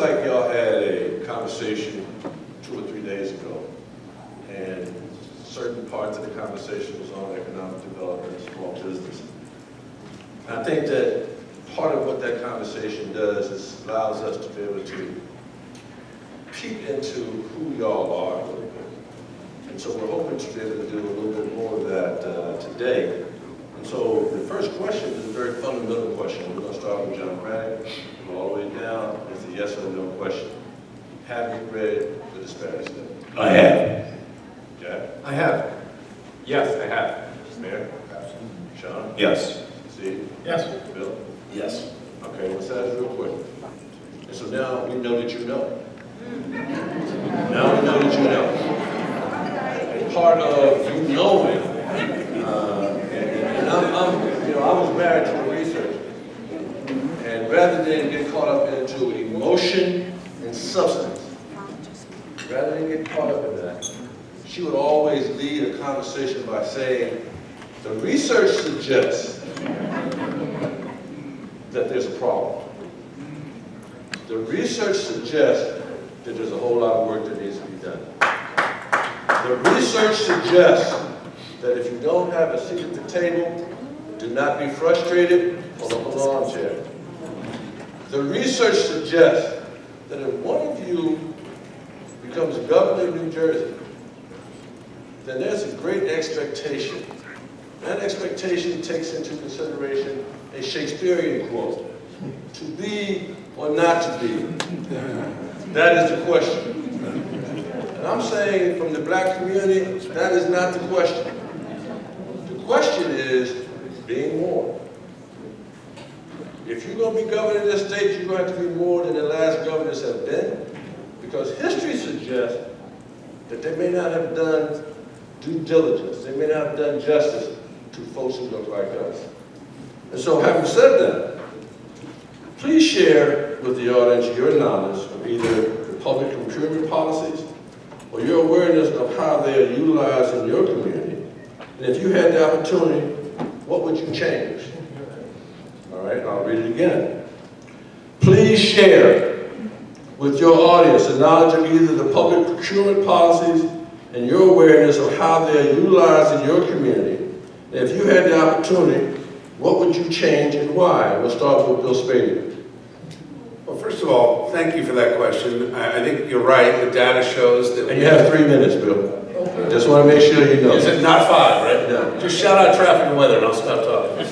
like y'all had a conversation 2 or 3 days ago, and certain parts of the conversation was on economic development and small business. And I think that part of what that conversation does is allows us to be able to peek into who y'all are a little bit. And so we're hoping to be able to do a little bit more of that today. And so the first question is a very fundamental question. We're going to start with John Braddock, go all the way down. It's a yes or no question. Have you read the disparity study? I have. Jack? I have. Yes, I have. Mayor? Sean? Yes. Steve? Yes. Bill? Yes. Okay, let's ask real quick. And so now we know that you know. Now we know that you know. And part of you knowing, and I was married to a researcher. And rather than get caught up into emotion and substance, rather than get caught up in that, she would always lead a conversation by saying, the research suggests that there's a problem. The research suggests that there's a whole lot of work that needs to be done. The research suggests that if you don't have a seat at the table, do not be frustrated, pull up a lawn chair. The research suggests that if one of you becomes governor of New Jersey, then there's a great expectation. That expectation takes into consideration a Shakespearean quote, to be or not to be. That is the question. And I'm saying from the black community, that is not the question. The question is being more. If you're going to be governor of this state, you're going to have to be more than the last governors have been, because history suggests that they may not have done due diligence, they may not have done justice to folks who look like us. And so having said that, please share with the audience your knowledge of either the public procurement policies or your awareness of how they are utilized in your community. And if you had the opportunity, what would you change? All right, I'll read it again. Please share with your audience the knowledge of either the public procurement policies and your awareness of how they are utilized in your community. And if you had the opportunity, what would you change and why? We'll start with Bill Spady. Well, first of all, thank you for that question. I think you're right. The data shows that... And you have 3 minutes, Bill. Just want to make sure you know. Is it not 5, right? No. Just shout out traffic and weather and I'll stop talking.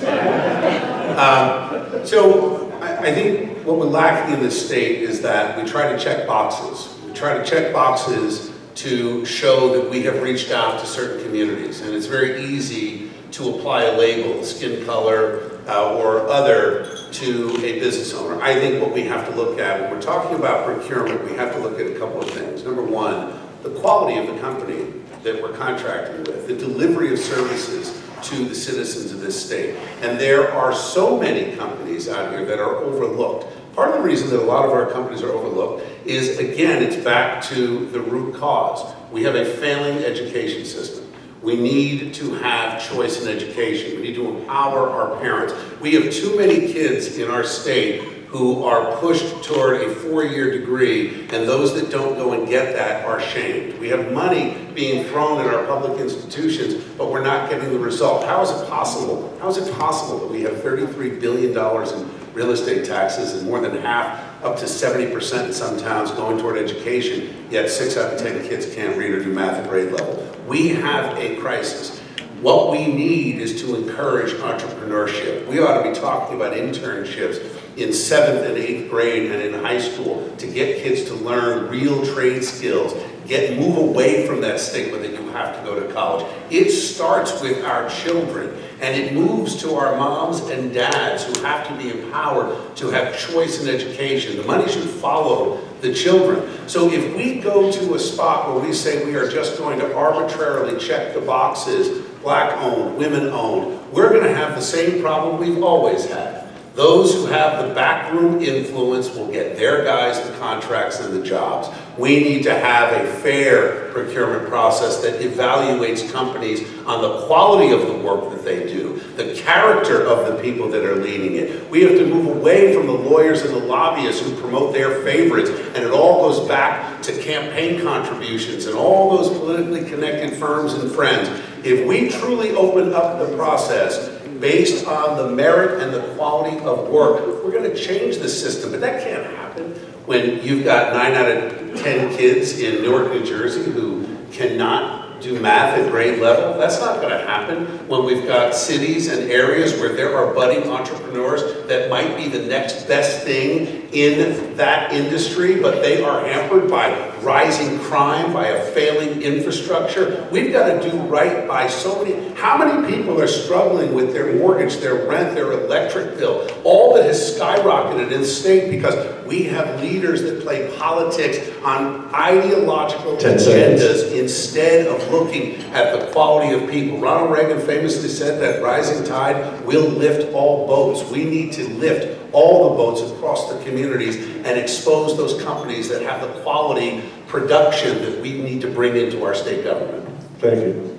So I think what we're lacking in this state is that we try to check boxes. We try to check boxes to show that we have reached out to certain communities. And it's very easy to apply a label, skin color, or other, to a business owner. I think what we have to look at, when we're talking about procurement, we have to look at a couple of things. Number one, the quality of the company that we're contracting with, the delivery of services to the citizens of this state. And there are so many companies out here that are overlooked. Part of the reason that a lot of our companies are overlooked is, again, it's back to the root cause. We have a failing education system. We need to have choice in education. We need to empower our parents. We have too many kids in our state who are pushed toward a 4-year degree, and those that don't go and get that are shamed. We have money being thrown at our public institutions, but we're not getting the result. How is it possible? How is it possible that we have $33 billion in real estate taxes and more than half, up to 70% in some towns going toward education, yet 6 out of 10 kids can't read or do math at grade level? We have a crisis. What we need is to encourage entrepreneurship. We ought to be talking about internships in 7th and 8th grade and in high school to get kids to learn real trade skills, move away from that stigma that you have to go to college. It starts with our children, and it moves to our moms and dads who have to be empowered to have choice in education. The money should follow the children. So if we go to a spot where we say we are just going to arbitrarily check the boxes, black-owned, women-owned, we're going to have the same problem we've always had. Those who have the backroom influence will get their guys the contracts and the jobs. We need to have a fair procurement process that evaluates companies on the quality of the work that they do, the character of the people that are leading it. We have to move away from the lawyers and the lobbyists who promote their favorites, and it all goes back to campaign contributions and all those politically connected firms and friends. If we truly open up the process based on the merit and the quality of work, we're going to change the system. But that can't happen when you've got 9 out of 10 kids in Newark, New Jersey who cannot do math at grade level. That's not going to happen when we've got cities and areas where there are budding entrepreneurs that might be the next best thing in that industry, but they are hampered by rising crime, by a failing infrastructure. We've got to do right by so many. How many people are struggling with their mortgage, their rent, their electric bill? All that has skyrocketed in the state because we have leaders that play politics on ideological agendas instead of looking at the quality of people. Ronald Reagan famously said that rising tide will lift all boats. We need to lift all the boats across the communities and expose those companies that have the quality production that we need to bring into our state government. Thank you.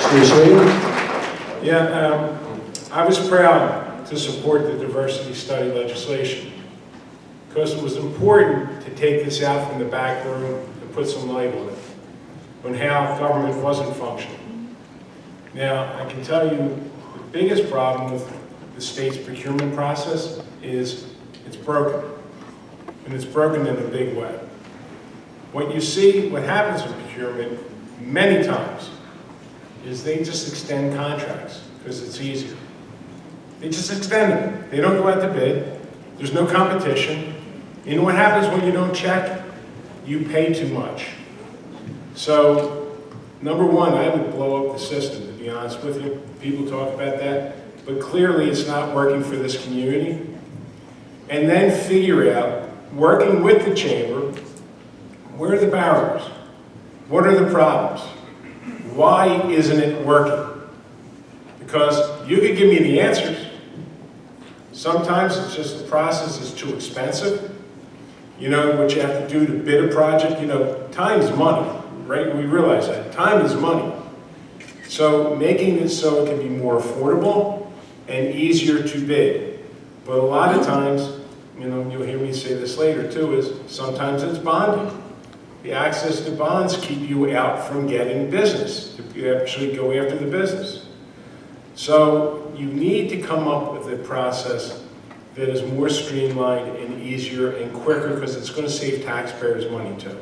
Steve Sweeney? Yeah, I was proud to support the diversity study legislation because it was important to take this out from the back room and put some light on it, on how government wasn't functioning. Now, I can tell you the biggest problem with the state's procurement process is it's broken, and it's broken in a big way. What you see, what happens with procurement many times is they just extend contracts because it's easier. They just extend them. They don't go out to bid. There's no competition. You know what happens when you don't check? You pay too much. So, number one, I would blow up the system, to be honest with you. People talk about that. But clearly it's not working for this community. And then figure out, working with the chamber, where are the barriers? What are the problems? Why isn't it working? Because you could give me the answers. Sometimes it's just the process is too expensive. You know, what you have to do to bid a project, you know, time is money, right? We realize that. Time is money. So making it so it can be more affordable and easier to bid. But a lot of times, you know, you'll hear me say this later too, is sometimes it's bonding. The access to bonds keep you out from getting business, to actually go after the business. So you need to come up with a process that is more streamlined and easier and quicker because it's going to save taxpayers money too.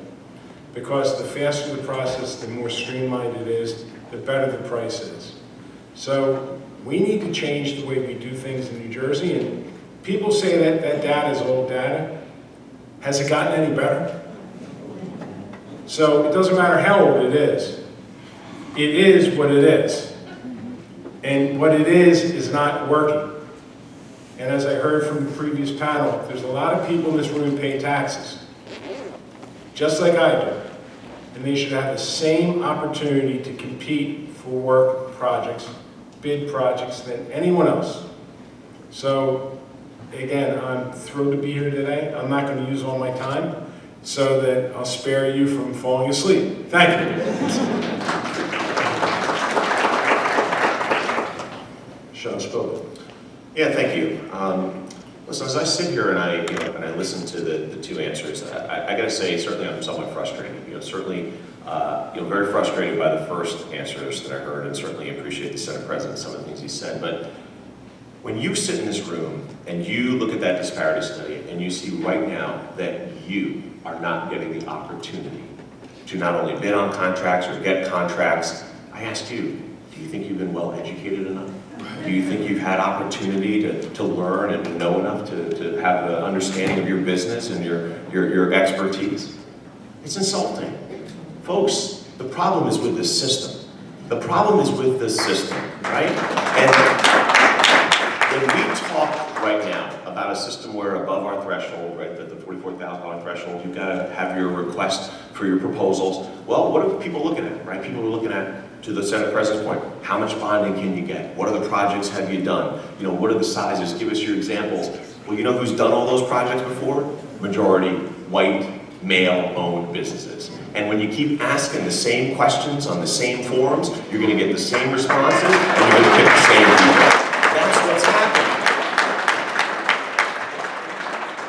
Because the faster the process, the more streamlined it is, the better the price is. So we need to change the way we do things in New Jersey, and people say that that data is old data. Has it gotten any better? So it doesn't matter how old it is. It is what it is. And what it is not working. And as I heard from the previous panel, there's a lot of people in this room pay taxes, just like I do. And they should have the same opportunity to compete for work projects, bid projects, than anyone else. So, again, I'm thrilled to be here today. I'm not going to use all my time so that I'll spare you from falling asleep. Thank you. Sean Spilman. Yeah, thank you. Listen, as I sit here and I listen to the two answers, I got to say, certainly I'm somewhat frustrated. Certainly, very frustrated by the first answers that I heard, and certainly appreciate the Senate President, some of the things he said. But when you sit in this room and you look at that disparity study, and you see right now that you are not getting the opportunity to not only bid on contracts or get contracts, I ask you, do you think you've been well educated enough? Do you think you've had opportunity to learn and to know enough to have an understanding of your business and your expertise? It's insulting. Folks, the problem is with this system. The problem is with this system, right? And when we talk right now about a system where above our threshold, right, the $44,000 threshold, you've got to have your request for your proposals. Well, what are people looking at, right? People are looking at to the Senate President's point, how much bonding can you get? What other projects have you done? You know, what are the sizes? Give us your examples. Well, you know who's done all those projects before? Majority white, male-owned businesses. And when you keep asking the same questions on the same forums, you're going to get the same responses, and you're going to pick the same people. That's what's happening.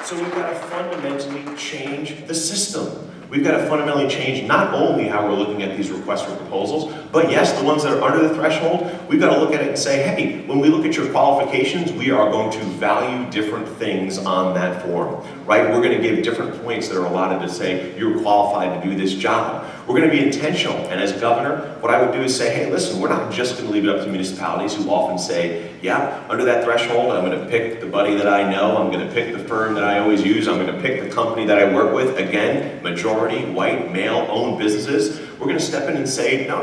So we've got to fundamentally change the system. We've got to fundamentally change not only how we're looking at these requests for proposals, but yes, the ones that are under the threshold, we've got to look at it and say, hey, when we look at your qualifications, we are going to value different things on that form, right? We're going to give different points that are allotted to say, you're qualified to do this job. We're going to be intentional, and as governor, what I would do is say, hey, listen, we're not just going to leave it up to municipalities who often say, yeah, under that threshold, I'm going to pick the buddy that I know, I'm going to pick the firm that I always use, I'm going to pick the company that I work with. Again, majority white, male-owned businesses. We're going to step in and say, no.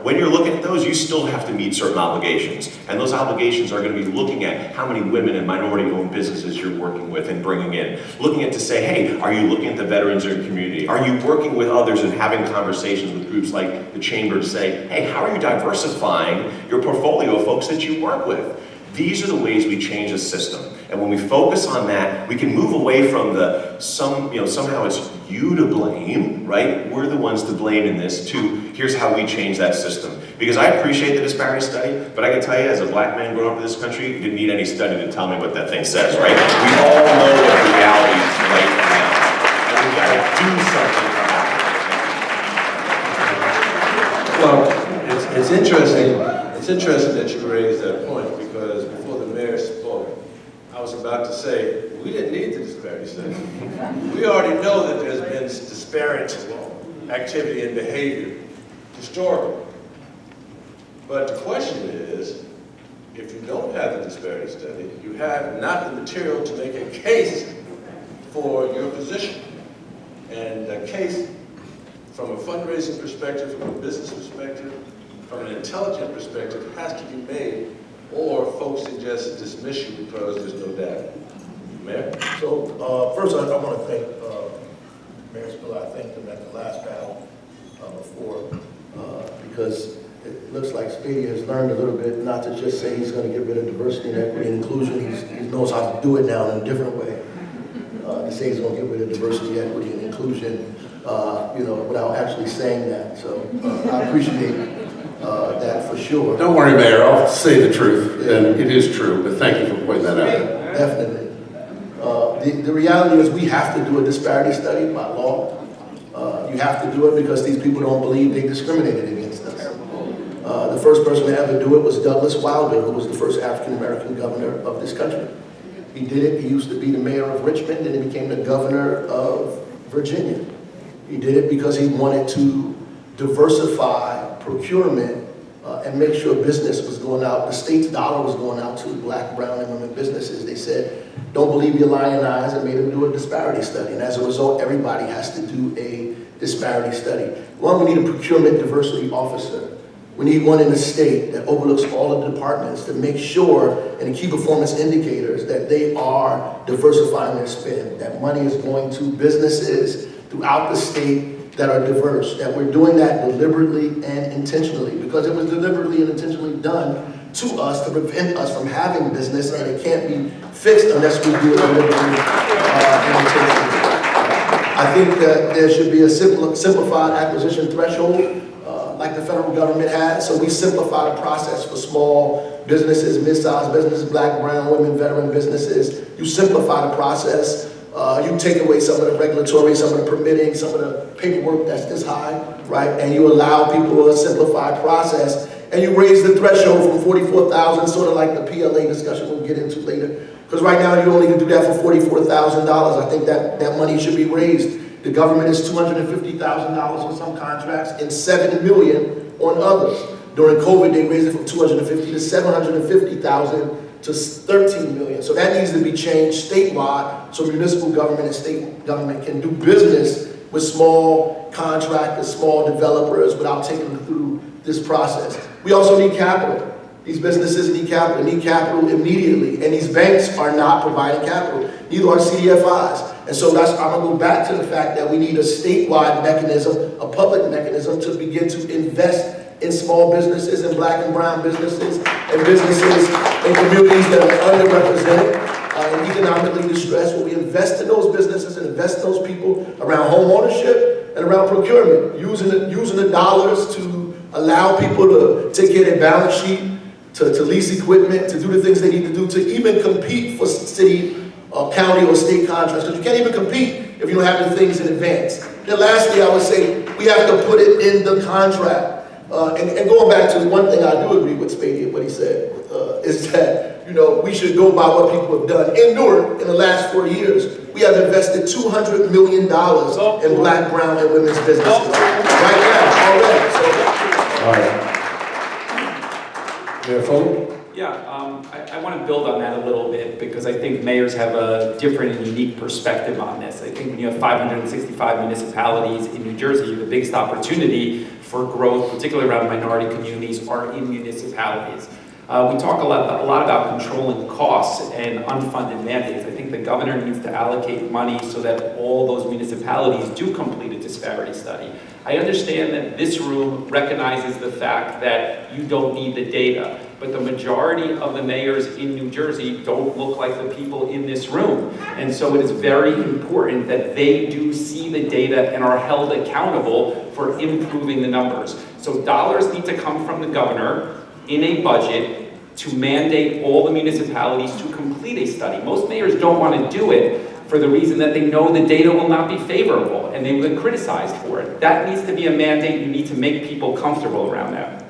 When you're looking at those, you still have to meet certain obligations. And those obligations are going to be looking at how many women and minority-owned businesses you're working with and bringing in. Looking at to say, hey, are you looking at the veterans in your community? Are you working with others and having conversations with groups like the Chamber to say, hey, how are you diversifying your portfolio of folks that you work with? These are the ways we change the system. And when we focus on that, we can move away from somehow it's you to blame, right? We're the ones to blame in this, to here's how we change that system. Because I appreciate the disparity study, but I can tell you as a black man growing up in this country, you didn't need any study to tell me what that thing says, right? We all know what the reality is right now. And we've got to do something about it. Well, it's interesting. It's interesting that you raised that point, because before the mayor spoke, I was about to say, we didn't need the disparity study. We already know that there's been disparate activity and behavior historically. But the question is, if you don't have the disparity study, you have not the material to make a case for your position. And a case from a fundraising perspective, from a business perspective, from an intelligent perspective, has to be made, or folks can just dismiss you because there's no data. Mayor? So first I want to thank Mayor Spiller. I thanked him at the last panel before because it looks like Spady has learned a little bit not to just say he's going to get rid of diversity and equity and inclusion. He knows how to do it now in a different way. To say he's going to get rid of diversity, equity, and inclusion, without actually saying that. So I appreciate that for sure. Don't worry, Mayor, I'll say the truth, and it is true, but thank you for pointing that out. Definitely. The reality is we have to do a disparity study by law. You have to do it because these people don't believe they discriminated against us. The first person to ever do it was Douglas Wilder, who was the first African-American governor of this country. He did it. He used to be the mayor of Richmond, and he became the governor of Virginia. He did it because he wanted to diversify procurement and make sure business was going out, the state's dollar was going out to black, brown, and women businesses. They said, don't believe your lying eyes, and made them do a disparity study. And as a result, everybody has to do a disparity study. One, we need a procurement diversity officer. We need one in the state that overlooks all the departments to make sure, and key performance indicators, that they are diversifying their spend, that money is going to businesses throughout the state that are diverse, that we're doing that deliberately and intentionally, because it was deliberately and intentionally done to us to prevent us from having business, and it can't be fixed unless we do it deliberately and intentionally. I think that there should be a simplified acquisition threshold like the federal government has, so we simplify the process for small businesses, mid-sized businesses, black, brown, women, veteran businesses. You simplify the process. You take away some of the regulatory, some of the permitting, some of the paperwork that's this high, right? And you allow people to simplify process, and you raise the threshold from $44,000, sort of like the PLA discussion we'll get into later. Because right now you only can do that for $44,000. I think that money should be raised. The government is $250,000 on some contracts and $7 million on others. During COVID, they raised it from $250,000 to $750,000 to $13 million. So that needs to be changed statewide so municipal government and state government can do business with small contractors, small developers without taking them through this process. We also need capital. These businesses need capital immediately, and these banks are not providing capital. Neither are CDFIs. And so I'm gonna go back to the fact that we need a statewide mechanism, a public mechanism to begin to invest in small businesses and black and brown businesses and businesses in communities that are underrepresented and economically distressed, where we invest in those businesses and invest in those people around home ownership and around procurement, using the dollars to allow people to take care of their balance sheet, to lease equipment, to do the things they need to do, to even compete for city, county, or state contracts, because you can't even compete if you don't have the things in advance. Then lastly, I would say we have to put it in the contract. And going back to one thing I do agree with Spady, what he said, is that, you know, we should go by what people have done. In Newark, in the last 4 years, we have invested $200 million in black, brown, and women's businesses. Right now, already. So, All right. Mayor Foley? Yeah, I want to build on that a little bit because I think mayors have a different and unique perspective on this. I think when you have 565 municipalities in New Jersey, the biggest opportunity for growth, particularly around minority communities, are in municipalities. We talk a lot about controlling costs and unfunded mandates. I think the governor needs to allocate money so that all those municipalities do complete a disparity study. I understand that this room recognizes the fact that you don't need the data, but the majority of the mayors in New Jersey don't look like the people in this room. And so it is very important that they do see the data and are held accountable for improving the numbers. So dollars need to come from the governor in a budget to mandate all the municipalities to complete a study. Most mayors don't want to do it for the reason that they know the data will not be favorable and they will get criticized for it. That needs to be a mandate. You need to make people comfortable around that.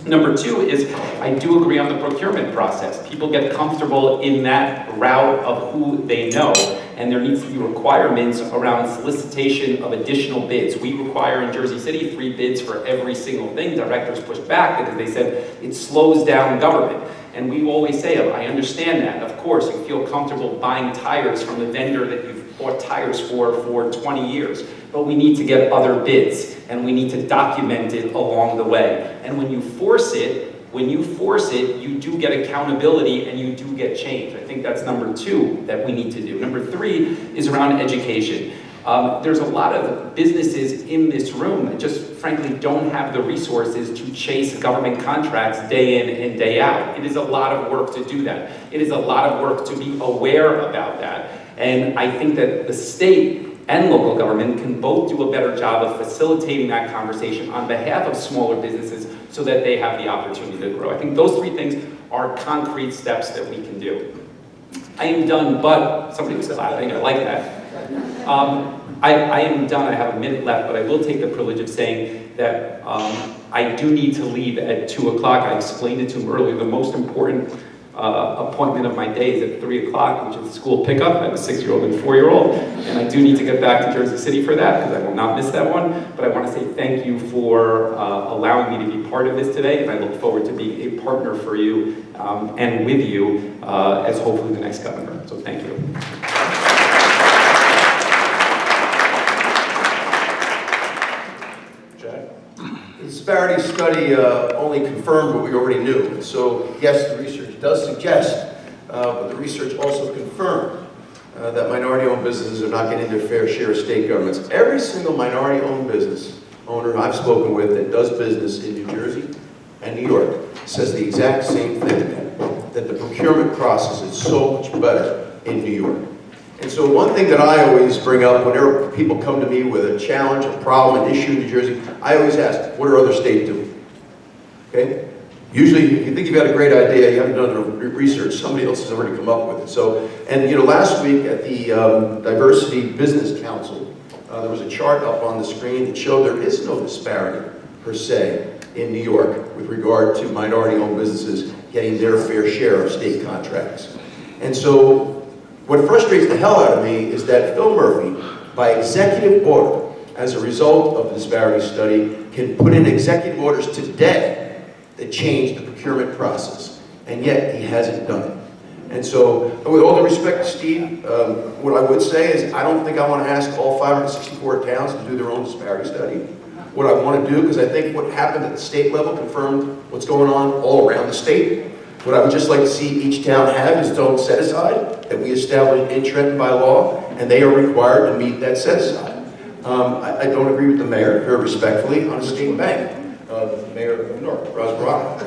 Number two is, I do agree on the procurement process. People get comfortable in that route of who they know, and there needs to be requirements around solicitation of additional bids. We require in Jersey City 3 bids for every single thing. Directors pushed back because they said it slows down government. And we always say, I understand that. Of course, you feel comfortable buying tires from the vendor that you've bought tires for 20 years. But we need to get other bids, and we need to document it along the way. And when you force it, you do get accountability and you do get change. I think that's number 2 that we need to do. Number 3 is around education. There's a lot of businesses in this room that just frankly don't have the resources to chase government contracts day in and day out. It is a lot of work to do that. It is a lot of work to be aware about that. And I think that the state and local government can both do a better job of facilitating that conversation on behalf of smaller businesses so that they have the opportunity to grow. I think those 3 things are concrete steps that we can do. I am done, but somebody was clapping, I like that. I am done, I have a minute left, but I will take the privilege of saying that I do need to leave at 2 o'clock. I explained it to him earlier. The most important appointment of my day is at 3 o'clock, which is school pickup. I have a 6-year-old and 4-year-old, and I do need to get back to Jersey City for that because I will not miss that one. But I want to say thank you for allowing me to be part of this today, and I look forward to being a partner for you and with you as hopefully the next governor. So thank you. The disparity study only confirmed what we already knew. So yes, the research does suggest, but the research also confirmed that minority-owned businesses are not getting their fair share of state governments. Every single minority-owned business owner I've spoken with that does business in New Jersey and New York says the exact same thing, that the procurement process is so much better in New York. And so one thing that I always bring up whenever people come to me with a challenge, a problem, an issue in New Jersey, I always ask, what are other states doing? Okay? Usually, if you think you've got a great idea, you haven't done the research, somebody else has already come up with it. So, and you know, last week at the Diversity Business Council, there was a chart up on the screen that showed there is no disparity, per se, in New York with regard to minority-owned businesses getting their fair share of state contracts. And so, what frustrates the hell out of me is that Phil Murphy, by executive order, as a result of the disparity study, can put in executive orders today that change the procurement process, and yet he hasn't done it. And so, with all due respect to Steve, what I would say is I don't think I want to ask all 564 towns to do their own disparity study. What I want to do, because I think what happened at the state level confirmed what's going on all around the state. What I would just like to see each town have is its own set-aside that we establish in Trenton by law, and they are required to meet that set-aside. I don't agree with the mayor, very respectfully, on a state bank. the mayor of Newark, Ras Baraka.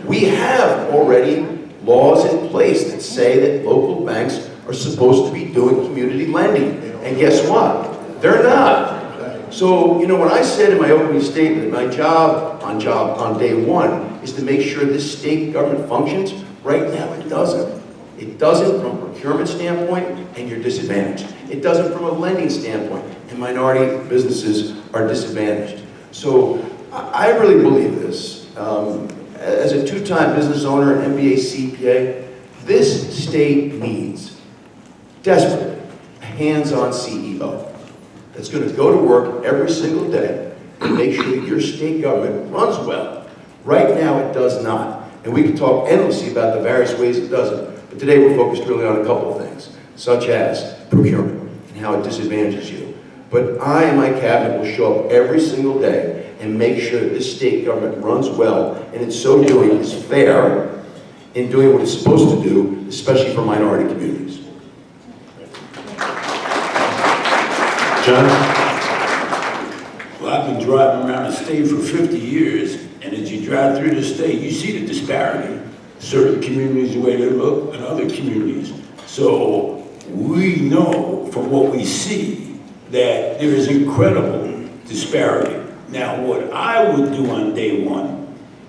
We have already laws in place that say that local banks are supposed to be doing community lending. And guess what? They're not. So, you know, when I said in my opening statement, my job on day one is to make sure this state government functions, right now it doesn't. It doesn't from a procurement standpoint, and you're disadvantaged. It doesn't from a lending standpoint, and minority businesses are disadvantaged. So I really believe this. As a two-time business owner and MBA CPA, this state needs desperately a hands-on CEO that's going to go to work every single day and make sure that your state government runs well. Right now, it does not. And we can talk endlessly about the various ways it doesn't. But today, we're focused really on a couple of things, such as procurement and how it disadvantages you. But I and my cabinet will show up every single day and make sure that this state government runs well, and in so doing is fair in doing what it's supposed to do, especially for minority communities. John? Well, I've been driving around the state for 50 years, and as you drive through the state, you see the disparity. Certain communities, the way they look, and other communities. So we know from what we see that there is incredible disparity. Now, what I would do on day one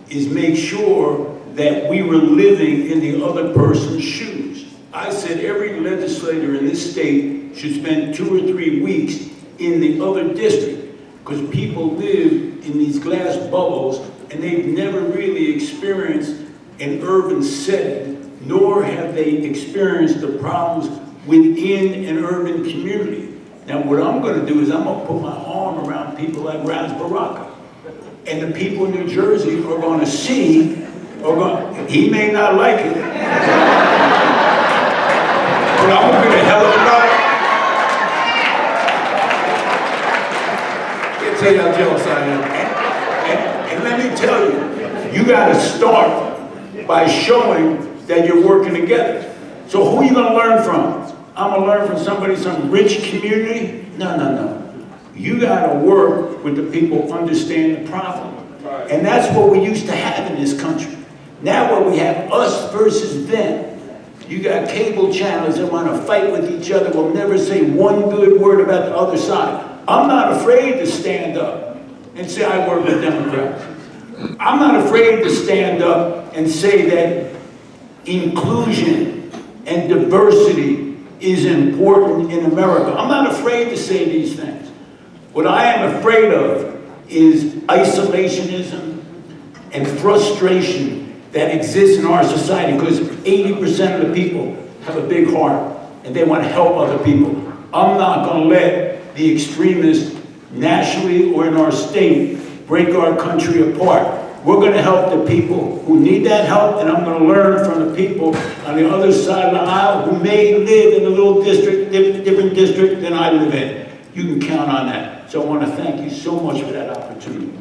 is make sure that we were living in the other person's shoes. I said every legislator in this state should spend 2 or 3 weeks in the other district, because people live in these glass bubbles and they've never really experienced an urban setting, nor have they experienced the problems within an urban community. Now, what I'm going to do is I'm going to put my arm around people like Ras Baraka. And the people in New Jersey are going to see, he may not like it, but I'm going to be a hell of a lot. You can tell you how jealous I am. And let me tell you, you got to start by showing that you're working together. So who are you going to learn from? I'm going to learn from somebody, some rich community? No. You got to work with the people who understand the problem. And that's what we used to have in this country. Now what we have, us versus them. You got cable channels that want to fight with each other, will never say one good word about the other side. I'm not afraid to stand up and say I work with Democrats. I'm not afraid to stand up and say that inclusion and diversity is important in America. I'm not afraid to say these things. What I am afraid of is isolationism and frustration that exists in our society, because 80% of the people have a big heart and they want to help other people. I'm not going to let the extremists nationally or in our state break our country apart. We're going to help the people who need that help, and I'm going to learn from the people on the other side of the aisle who may live in a little district, different district than I live in. You can count on that. So I want to thank you so much for that opportunity.